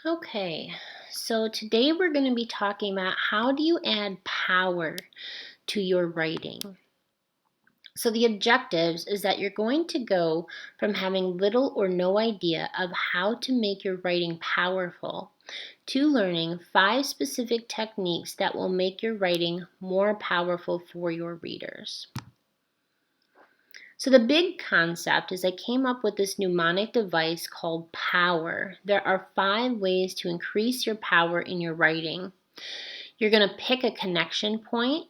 Okay, so today we're going to be talking about how do you add power to your writing. So the objectives is that you're going to go from having little or no idea of how to make your writing powerful to learning 5 specific techniques that will make your writing more powerful for your readers. So the big concept is I came up with this mnemonic device called power. There are 5 ways to increase your power in your writing. You're going to pick a connection point.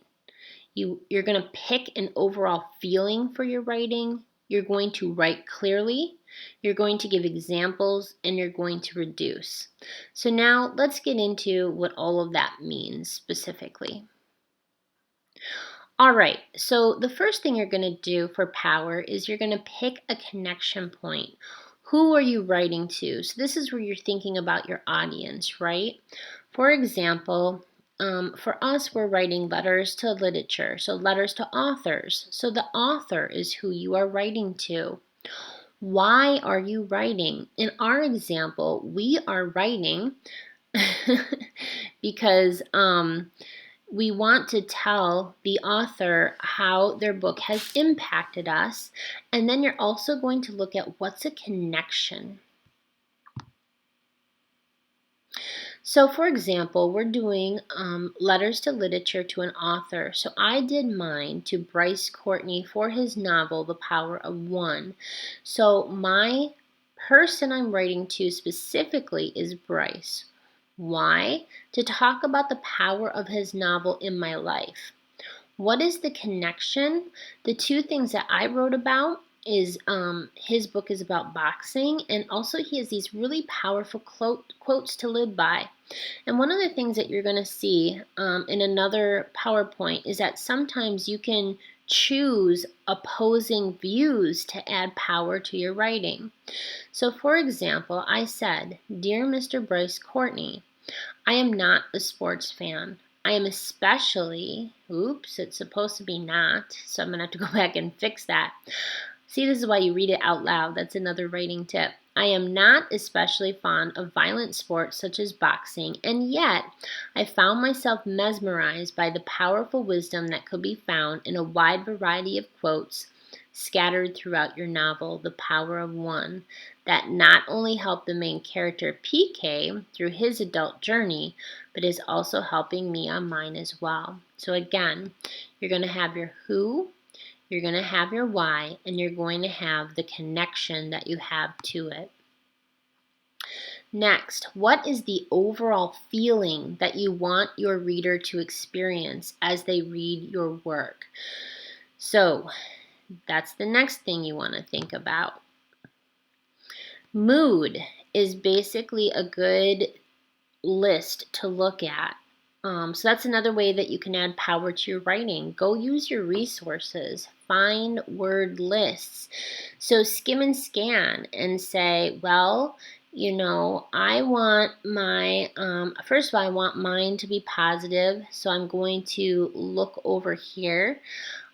You're going to pick an overall feeling for your writing. You're going to write clearly. You're going to give examples, and you're going to reduce. So now let's get into what all of that means specifically. All right, so the first thing you're going to do for power is you're going to pick a connection point. Who are you writing to? So this is where you're thinking about your audience, right? For example, for us, we're writing letters to literature, so letters to authors. So the author is who you are writing to. Why are you writing? In our example, we are writing because we want to tell the author how their book has impacted us. And then you're also going to look at what's a connection. So for example, we're doing letters to literature to an author. So I did mine to Bryce Courtney for his novel, The Power of One. So my person I'm writing to specifically is Bryce. Why? To talk about the power of his novel in my life. What is the connection? The 2 things that I wrote about is his book is about boxing, and also he has these really powerful quotes to live by. And one of the things that you're going to see in another PowerPoint is that sometimes you can choose opposing views to add power to your writing. So for example, I said, "Dear Mr. Bryce Courtney, I am not a sports fan. I am especially," oops, it's supposed to be not, so I'm going to have to go back and fix that. See, this is why you read it out loud. That's another writing tip. "I am not especially fond of violent sports such as boxing, and yet I found myself mesmerized by the powerful wisdom that could be found in a wide variety of quotes scattered throughout your novel, The Power of One, that not only help the main character PK through his adult journey, but is also helping me on mine as well." So again, you're going to have your who, you're going to have your why, and you're going to have the connection that you have to it. Next, what is the overall feeling that you want your reader to experience as they read your work? So that's the next thing you want to think about. Mood is basically a good list to look at. So that's another way that you can add power to your writing. Go use your resources. Find word lists. So skim and scan and say, well, I want my, first of all, I want mine to be positive. So I'm going to look over here.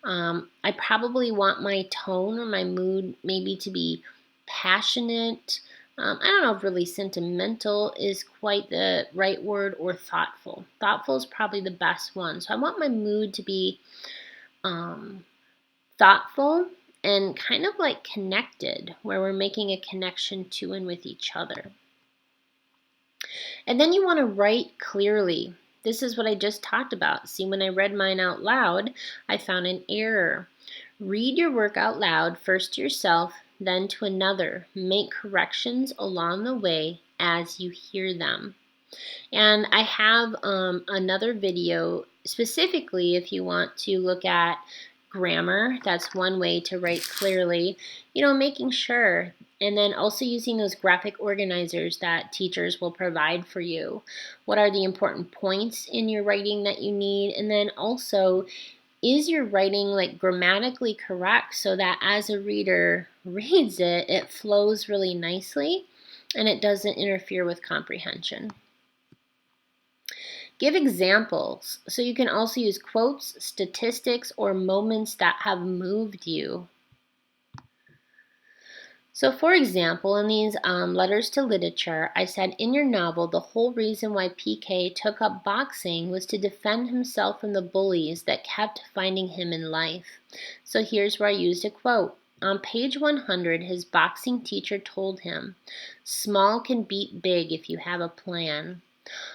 I probably want my tone or my mood maybe to be passionate. I don't know if really sentimental is quite the right word, or thoughtful. Thoughtful is probably the best one. So I want my mood to be thoughtful and kind of like connected, where we're making a connection to and with each other. And then you want to write clearly. This is what I just talked about. See, when I read mine out loud, I found an error. Read your work out loud, first to yourself, then to another. Make corrections along the way as you hear them. And I have another video specifically if you want to look at grammar. That's one way to write clearly, making sure. And then also using those graphic organizers that teachers will provide for you. What are the important points in your writing that you need? And then also, is your writing like grammatically correct so that as a reader reads it, it flows really nicely and it doesn't interfere with comprehension? Give examples. So you can also use quotes, statistics, or moments that have moved you. So, for example, in these letters to literature, I said, in your novel, the whole reason why PK took up boxing was to defend himself from the bullies that kept finding him in life. So here's where I used a quote. On page 100, his boxing teacher told him, small can beat big if you have a plan.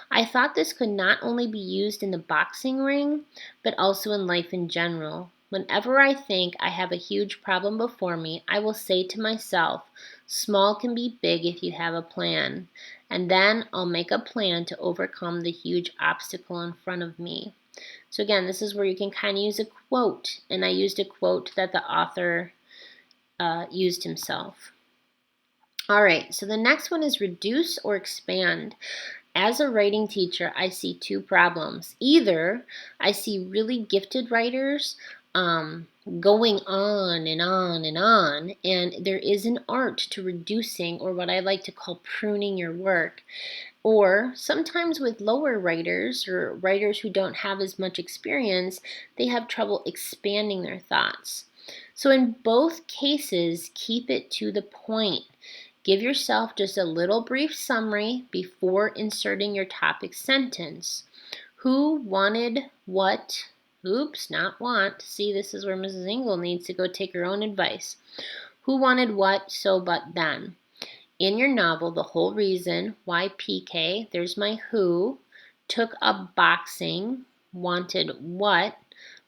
I thought this could not only be used in the boxing ring, but also in life in general. Whenever I think I have a huge problem before me, I will say to myself, small can be big if you have a plan. And then I'll make a plan to overcome the huge obstacle in front of me. So again, this is where you can kind of use a quote. And I used a quote that the author used himself. All right, so the next one is reduce or expand. As a writing teacher, I see two problems. Either I see really gifted writers going on and on and on, and there is an art to reducing, or what I like to call pruning your work. Or sometimes with lower writers or writers who don't have as much experience, they have trouble expanding their thoughts. So in both cases, keep it to the point. Give yourself just a little brief summary before inserting your topic sentence. Who wanted what? Oops, not want. See, this is where Mrs. Engel needs to go take her own advice. Who wanted what, so but then? In your novel, the whole reason why PK, there's my who, took up boxing, wanted what,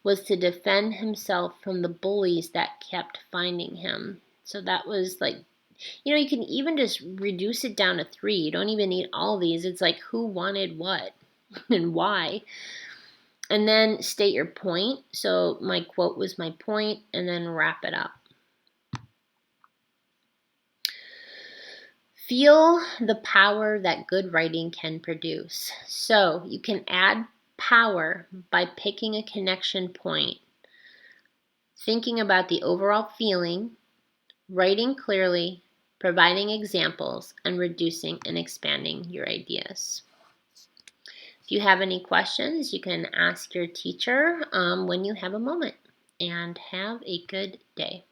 was to defend himself from the bullies that kept finding him. So that was like, you can even just reduce it down to 3. You don't even need all these. It's like who wanted what and why. And then state your point. So my quote was my point, and then wrap it up. Feel the power that good writing can produce. So you can add power by picking a connection point, thinking about the overall feeling, writing clearly, providing examples, and reducing and expanding your ideas. If you have any questions, you can ask your teacher when you have a moment. And have a good day.